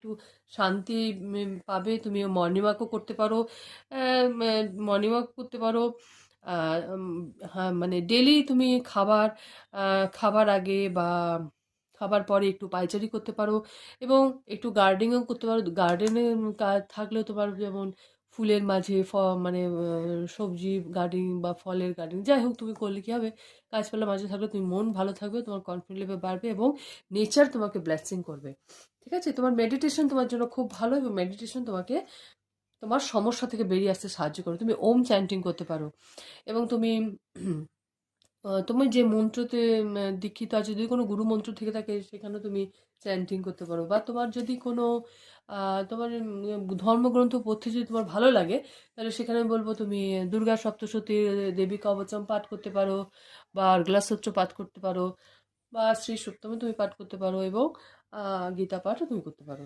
একটু শান্তি পাবে। তুমি মর্নিং ওয়াকও করতে পারো, মর্নিং ওয়াক করতে পারো। হ্যাঁ, মানে ডেলি তুমি খাবার আগে বা খাবার পরে একটু পায়চারি করতে পারো, এবং একটু গার্ডেনিংও করতে পারো। গার্ডেনে কাজ থাকলেও তোমার যেমন ফুলের মাঝে মানে সবজি গার্ডেনিং বা ফলের গার্ডেনিং যাই হোক তুমি করলে কি হবে, গাছপালার মাঝে থাকলে তুমি মন ভালো থাকবে, তোমার কনফিডেন্স লেভেল বাড়বে এবং নেচার তোমাকে ব্লেসিং করবে। ঠিক আছে, তোমার মেডিটেশন তোমার জন্য খুব ভালো, এবং মেডিটেশন তোমাকে তোমার সমস্যা থেকে বেরিয়ে আসতে সাহায্য করে। তুমি ওম চ্যান্টিং করতে পারো, এবং তুমি তুমি যে মন্ত্রতে দীক্ষিত আছে, যদি কোনো গুরু মন্ত্র থেকে থাকে সেখানে তুমি চ্যান্টিং করতে পারো, বা তোমার যদি কোনো তোমার ধর্মগ্রন্থ পড়তে যদি তোমার ভালো লাগে, তাহলে সেখানে আমি বলবো তুমি দুর্গা সপ্তশতী, দেবী কবচম পাঠ করতে পারো, বা গ্লাসোত্র পাঠ করতে পারো, বা শ্রী সপ্তমী তুমি পাঠ করতে পারো, এবং গীতা পাঠও তুমি করতে পারো।